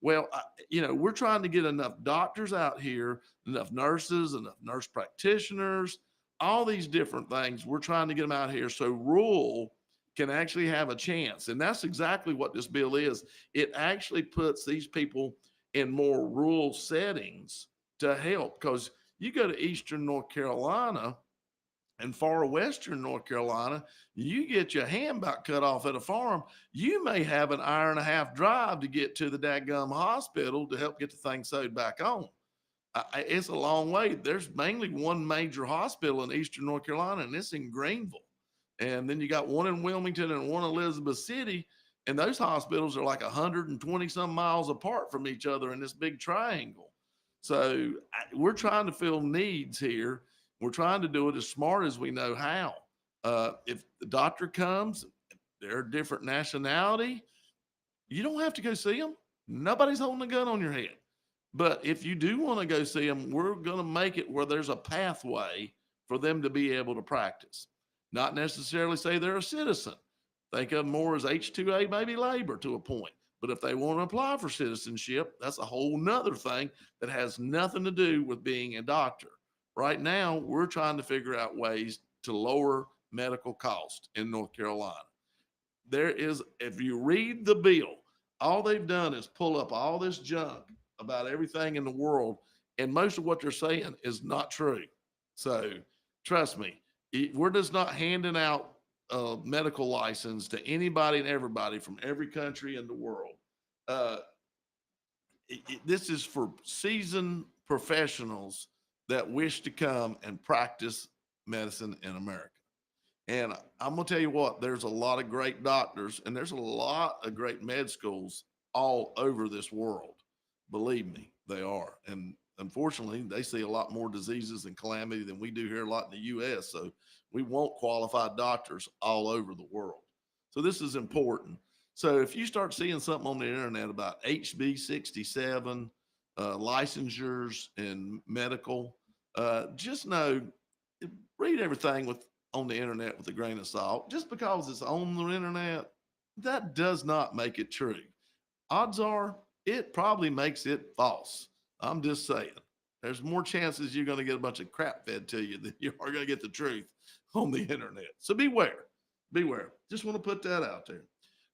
Well, we're trying to get enough doctors out here, enough nurses, enough nurse practitioners, all these different things. We're trying to get them out here so rural can actually have a chance. And that's exactly what this bill is. It actually puts these people in more rural settings to help, because you go to Eastern North Carolina and far Western North Carolina, you get your hand about cut off at a farm, you may have an hour and a half drive to get to the dadgum hospital to help get the thing sewed back on. It's a long way. There's mainly one major hospital in Eastern North Carolina, and it's in Greenville. And then you got one in Wilmington and one in Elizabeth City. And those hospitals are like 120 some miles apart from each other in this big triangle. So we're trying to fill needs here. We're trying to do it as smart as we know how. If the doctor comes, they're a different nationality, you don't have to go see them. Nobody's holding a gun on your head. But if you do want to go see them, we're going to make it where there's a pathway for them to be able to practice. Not necessarily say they're a citizen. Think of them more as H-2A, maybe labor to a point. But if they want to apply for citizenship, that's a whole nother thing that has nothing to do with being a doctor. Right now, we're trying to figure out ways to lower medical costs in North Carolina. If you read the bill, all they've done is pull up all this junk about everything in the world, and most of what they're saying is not true. So trust me, we're just not handing out a medical license to anybody and everybody from every country in the world. This is for seasoned professionals that wish to come and practice medicine in America. And I'm going to tell you what, there's a lot of great doctors and there's a lot of great med schools all over this world. Believe me, they are. And unfortunately, they see a lot more diseases and calamity than we do here a lot in the U.S. So we want qualified doctors all over the world. So this is important. So if you start seeing something on the internet about HB 67, licensures and medical, just know, read everything on the internet with a grain of salt. Just because it's on the internet, that does not make it true. Odds are it probably makes it false. I'm just saying. There's more chances you're going to get a bunch of crap fed to you than you are going to get the truth on the internet. So beware. Just want to put that out there.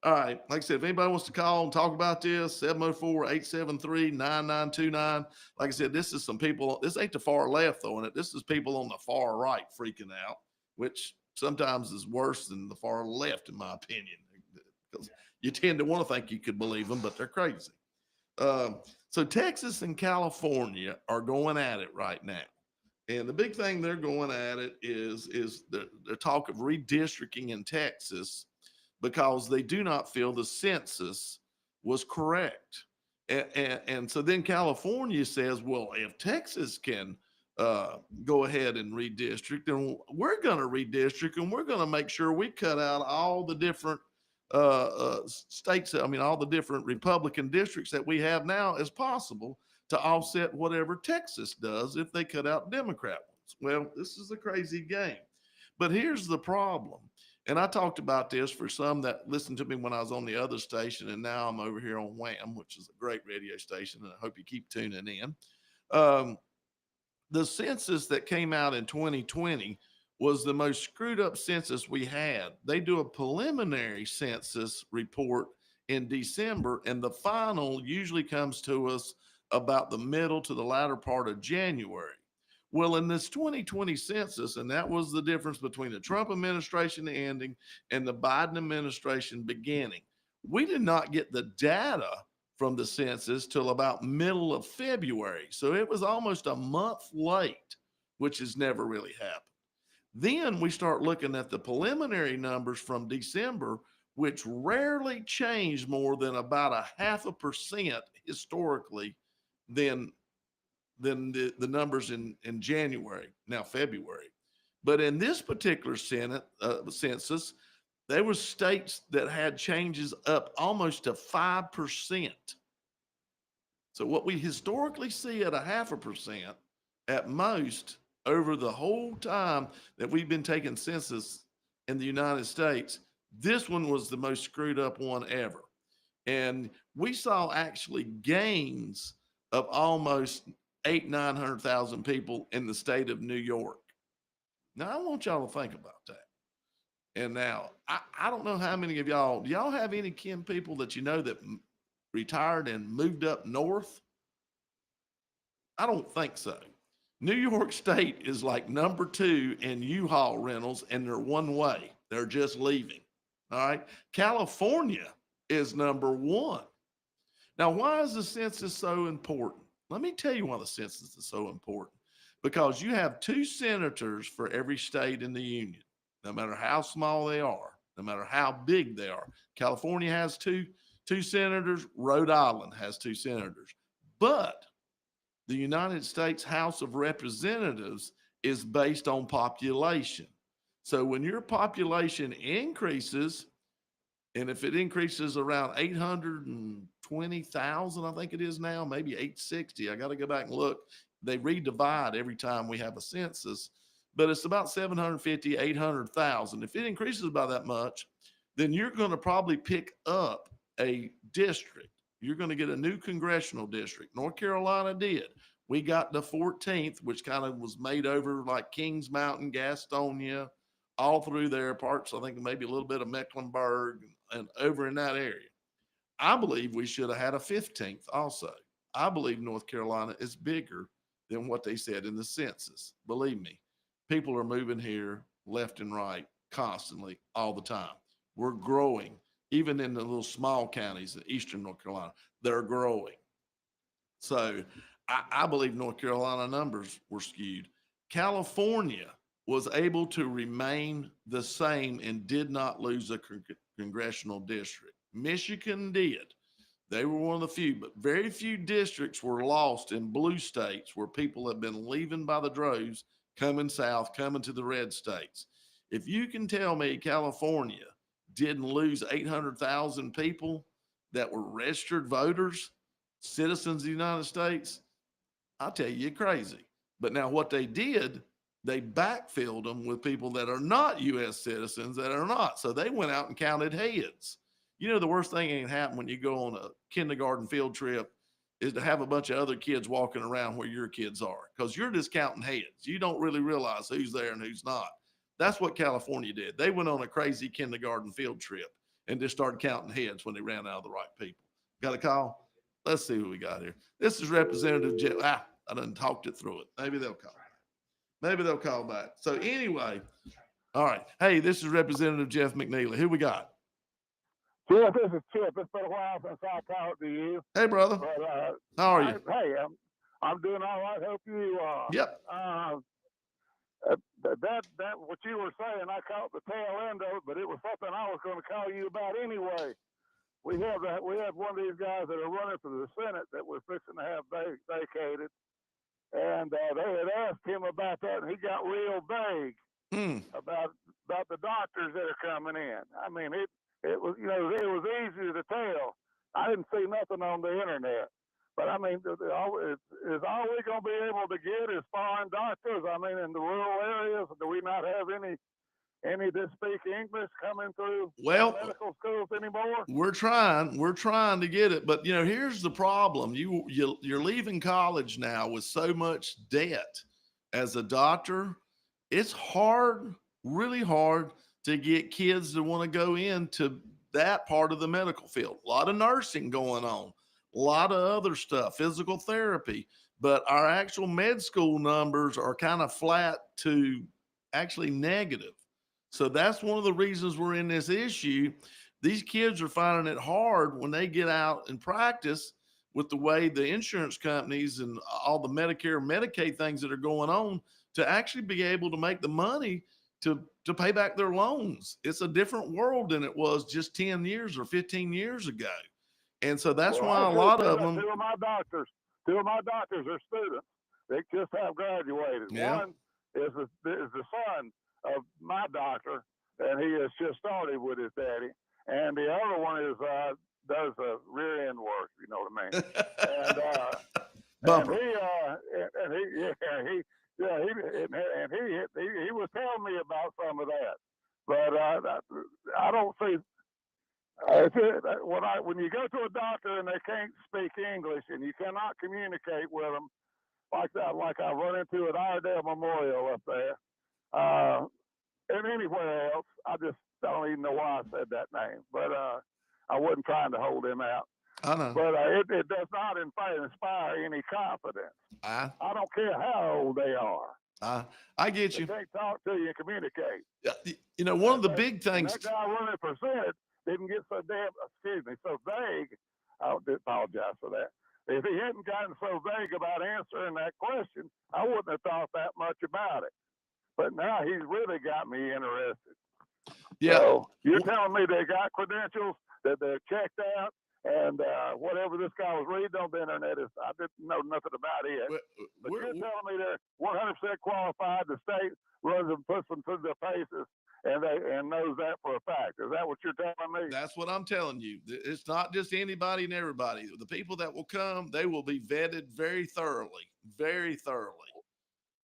All right. Like I said, if anybody wants to call and talk about this, 704-873-9929. Like I said, this is some people, this ain't the far left throwing it. This is people on the far right freaking out, which sometimes is worse than the far left, in my opinion, because you tend to want to think you could believe them, but they're crazy. So Texas and California are going at it right now. And the big thing they're going at it is the talk of redistricting in Texas, because they do not feel the census was correct. And so then California says, well, if Texas can go ahead and redistrict, and we're going to redistrict, and we're going to make sure we cut out all the different states. I mean, all the different Republican districts that we have now as possible to offset whatever Texas does if they cut out Democrat ones. Well, this is a crazy game. But here's the problem. And I talked about this for some that listened to me when I was on the other station, and now I'm over here on Wham, which is a great radio station, and I hope you keep tuning in. The census that came out in 2020 was the most screwed up census we had. They do a preliminary census report in December, and the final usually comes to us about the middle to the latter part of January. Well, in this 2020 census, and that was the difference between the Trump administration ending and the Biden administration beginning, we did not get the data from the census till about middle of February. So it was almost a month late, which has never really happened. Then we start looking at the preliminary numbers from December, which rarely changed more than about 0.5% historically than the numbers in January, now February. But in this particular census, there were states that had changes up almost to 5%. So what we historically see at 0.5% at most over the whole time that we've been taking census in the United States, this one was the most screwed up one ever. And we saw actually gains of almost 900,000 people in the state of New York. Now, I want y'all to think about that. And now, I don't know how many of y'all, do y'all have any kin people that you know that retired and moved up north? I don't think so. New York State is like number 2 in U-Haul rentals, and they're one way. They're just leaving. All right. California is number 1. Now, why is the census so important? Let me tell you why the census is so important. Because you have 2 senators for every state in the union, no matter how small they are, no matter how big they are. California has two senators. Rhode Island has 2 senators. But the United States House of Representatives is based on population. So when your population increases, and if it increases around 820,000, I think it is now, maybe 860. I got to go back and look. They redivide every time we have a census, but it's about 750, 800,000. If it increases by that much, then you're going to probably pick up a district. You're going to get a new congressional district. North Carolina did. We got the 14th, which kind of was made over like Kings Mountain, Gastonia, all through their parts. I think maybe a little bit of Mecklenburg and over in that area. I believe we should have had a 15th also. I believe North Carolina is bigger than what they said in the census. Believe me, people are moving here left and right constantly all the time. We're growing, even in the little small counties in eastern North Carolina, they're growing. So I believe North Carolina numbers were skewed. California was able to remain the same and did not lose a congressional district. Michigan did. They were one of the few, but very few districts were lost in blue states where people have been leaving by the droves, coming south, coming to the red states. If you can tell me California didn't lose 800,000 people that were registered voters, citizens of the United States, I'll tell you, you're crazy. But now what they did, they backfilled them with people that are not U.S. citizens that are not. So they went out and counted heads. You know, the worst thing that can happen when you go on a kindergarten field trip is to have a bunch of other kids walking around where your kids are, because you're just counting heads. You don't really realize who's there and who's not. That's what California did. They went on a crazy kindergarten field trip and just started counting heads when they ran out of the right people. Got a call? Let's see who we got here. This is Representative Jeff. I done talked it through it. Maybe they'll call. Maybe they'll call back. So anyway, all right. Hey, this is Representative Jeff McNeely. Who we got? Jeff, this is Chip. It's been a while since I talked to you. Hey, brother. But, how are you? Hey, I'm doing all right. Hope you are. Yep. That what you were saying, I caught the tail end of it, but it was something I was going to call you about anyway. We have one of these guys that are running for the Senate that we're fixing to have vacated, and they had asked him about that, and he got real vague about the doctors that are coming in. I mean, it was, you know, it was easy to tell. I didn't see nothing on the internet. But I mean, is all we going to be able to get is foreign doctors? I mean, in the rural areas, do we not have any that speak English coming through medical schools anymore? We're trying to get it, but you know, here's the problem. You're leaving college now with so much debt as a doctor. It's hard, really hard to get kids to want to go into that part of the medical field. A lot of nursing going on, a lot of other stuff, physical therapy, but our actual med school numbers are kind of flat to actually negative. So that's one of the reasons we're in this issue. These kids are finding it hard when they get out and practice with the way the insurance companies and all the Medicare, Medicaid things that are going on to actually be able to make the money to pay back their loans. It's a different world than it was just 10 years or 15 years ago. And so that's why a lot of them. Two of my doctors are students. They just have graduated. Yeah. One is the son of my doctor, and he has just started with his daddy. And the other one is does rear end work. You know what I mean? He was telling me about some of that, but I don't see. When you go to a doctor and they can't speak English and you cannot communicate with them like that, like I run into at Iredell Memorial up there, and anywhere else, I don't even know why I said that name, but I wasn't trying to hold him out. I know. But it does not inspire any confidence. I don't care how old they are. I get you. They can't talk to you and communicate. You know, one of the big things. That guy running for Senate didn't get so vague. I apologize for that. If he hadn't gotten so vague about answering that question, I wouldn't have thought that much about it. But now he's really got me interested. Yeah. So you're telling me they got credentials, that they're checked out, and whatever this guy was reading on the internet I didn't know nothing about it. But you're telling me they're 100% qualified. The state runs and puts them through their paces, and knows that for a fact. Is that what you're telling me? That's what I'm telling you. It's not just anybody and everybody. The people that will come, they will be vetted very thoroughly, very thoroughly.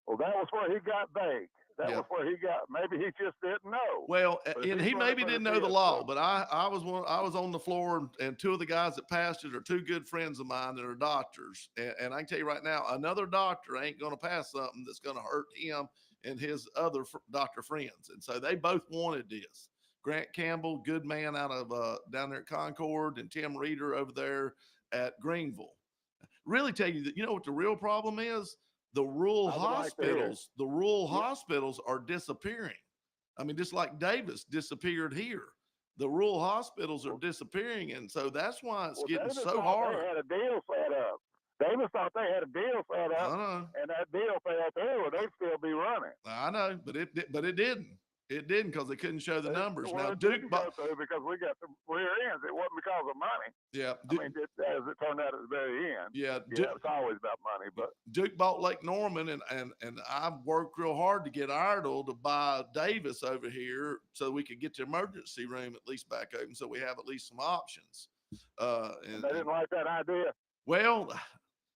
Well, that was where he got vague. That was where he got. Maybe he just didn't know. Well, and he maybe didn't know the law, but I was on the floor, and two of the guys that passed it are two good friends of mine that are doctors, and I can tell you right now, another doctor ain't going to pass something that's going to hurt him and his other doctor friends, and so they both wanted this. Grant Campbell, good man out of down there at Concord, and Tim Reeder over there at Greenville. Really tell you that, you know what the real problem is? The rural hospitals, hospitals are disappearing. I mean, just like Davis disappeared here, the rural hospitals are disappearing, and so that's why it's getting so hard. They had a deal set up. Davis thought they had a deal set up, and that deal fell through, or they'd still be running. I know, but it didn't. It didn't because they couldn't show the numbers. Well, now, Duke because we got some rear ends. It wasn't because of money. Yeah, I mean, as it turned out at the very end. Yeah, it's always about money. But Duke bought Lake Norman, and I worked real hard to get Iredell to buy Davis over here so we could get the emergency room at least back open, so we have at least some options. And they didn't like that idea. Well,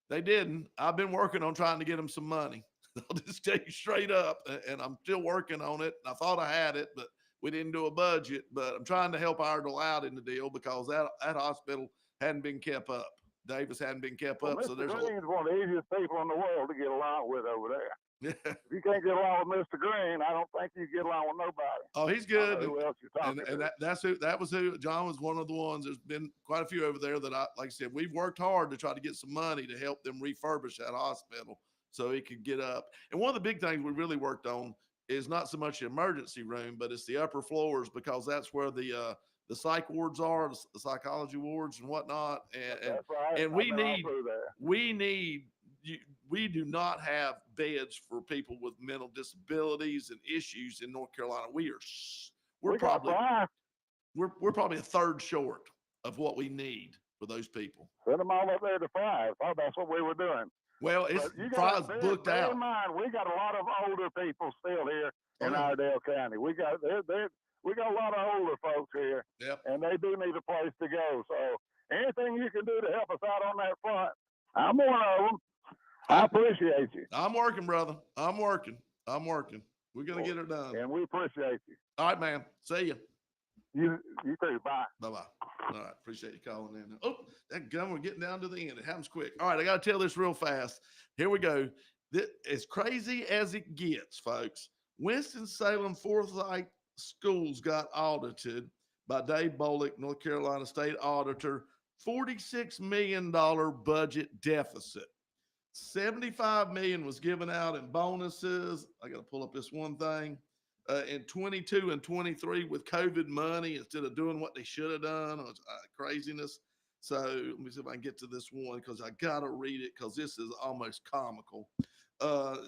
they didn't. I've been working on trying to get them some money. I'll just tell you straight up, and I'm still working on it. I thought I had it, but we didn't do a budget. But I'm trying to help Iredell out in the deal because that hospital hadn't been kept up. Davis hadn't been kept up. Mr. So there's Green's one of the easiest people in the world to get along with over there. Yeah. If you can't get along with Mr. Green, I don't think you get along with nobody. Oh, he's good. Who else you talking to? That was who. John was one of the ones. There's been quite a few over there that like I said, we've worked hard to try to get some money to help them refurbish that hospital so it could get up. And one of the big things we really worked on is not so much the emergency room, but it's the upper floors, because that's where the psych wards are, the psychology wards and whatnot. And we do not have beds for people with mental disabilities and issues in North Carolina. We're probably a third short of what we need for those people. Send them all up there to 5. Oh, that's what we were doing. Well, it's But you Fry's got booked bear out. in mind, we got a lot of older people still here in yeah. Iredell County. We got a lot of older folks here, Yep. and they do need a place to go. So anything you can do to help us out on that front, I'm one of them. I appreciate you. I'm working, brother. I'm working. We're gonna get it done. And we appreciate you. All right, man. See you. You too. Bye. Bye-bye. All right. Appreciate you calling in. Oh, that gun, we're getting down to the end. It happens quick. All right. I got to tell this real fast. Here we go. As crazy as it gets, folks, Winston-Salem Forsyth schools got audited by Dave Bollick, North Carolina State Auditor, $46 million budget deficit. $75 million was given out in bonuses. I got to pull up this one thing. In 22 and 23 with COVID money instead of doing what they should have done. It was craziness. So let me see if I can get to this one because I got to read it because this is almost comical,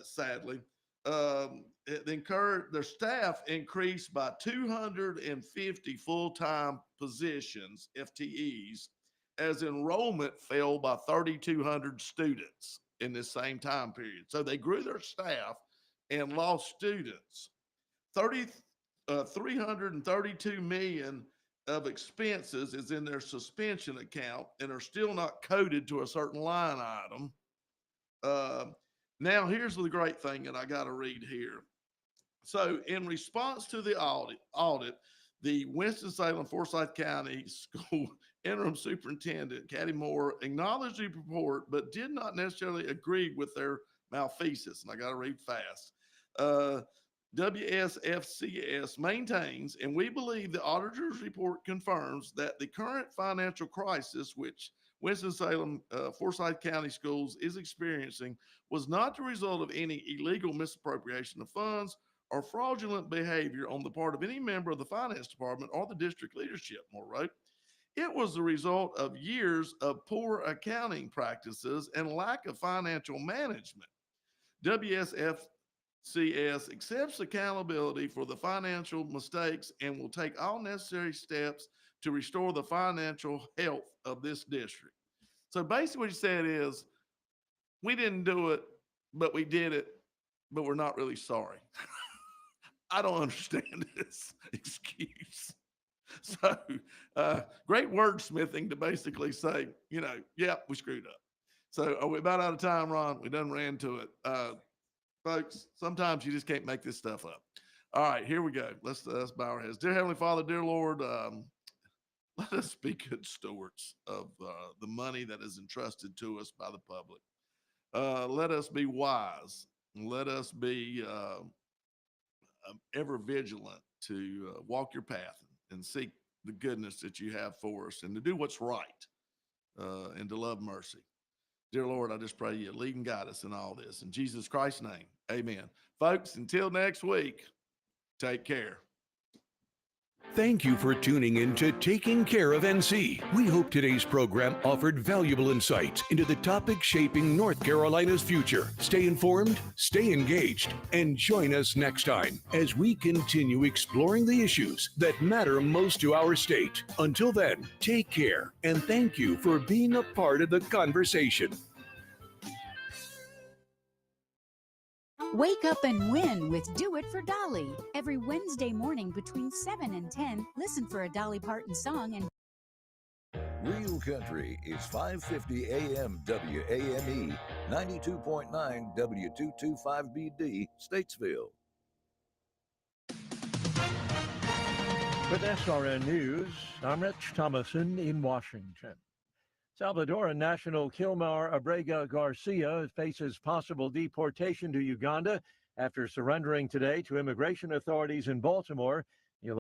sadly. Their staff increased by 250 full-time positions, FTEs, as enrollment fell by 3,200 students in this same time period. So they grew their staff and lost students. 332 million of expenses is in their suspension account and are still not coded to a certain line item. Now here's the great thing that I got to read here. So in response to the audit, the Winston-Salem Forsyth County School interim superintendent, Caddy Moore, acknowledged the report, but did not necessarily agree with their malfeasance. And I got to read fast. WSFCS maintains, and we believe the auditor's report confirms that the current financial crisis, which Winston-Salem Forsyth County Schools is experiencing, was not the result of any illegal misappropriation of funds or fraudulent behavior on the part of any member of the finance department or the district leadership, Moore wrote. It was the result of years of poor accounting practices and lack of financial management. WSFCS accepts accountability for the financial mistakes and will take all necessary steps to restore the financial health of this district. So basically what he said is, we didn't do it, but we did it, but we're not really sorry. I don't understand this excuse. So great wordsmithing to basically say, yeah, we screwed up. So are we about out of time, Ron? We done ran to it. Folks, sometimes you just can't make this stuff up. All right, here we go. Let's bow our heads. Dear Heavenly Father, dear Lord, let us be good stewards of the money that is entrusted to us by the public. Let us be wise. Let us be ever vigilant to walk your path and seek the goodness that you have for us and to do what's right and to love mercy. Dear Lord, I just pray you lead and guide us in all this. In Jesus Christ's name, amen. Folks, until next week, take care. Thank you for tuning in to Taking Care of NC. We hope today's program offered valuable insights into the topics shaping North Carolina's future. Stay informed, stay engaged, and join us next time as we continue exploring the issues that matter most to our state. Until then, take care and thank you for being a part of the conversation. Wake up and win with Do It for Dolly. Every Wednesday morning between 7 and 10, listen for a Dolly Parton song and Real Country is 550 AM WAME, 92.9 W225BD, Statesville. With SRN News, I'm Rich Thomason in Washington. Salvadoran national Kilmar Abrega Garcia faces possible deportation to Uganda after surrendering today to immigration authorities in Baltimore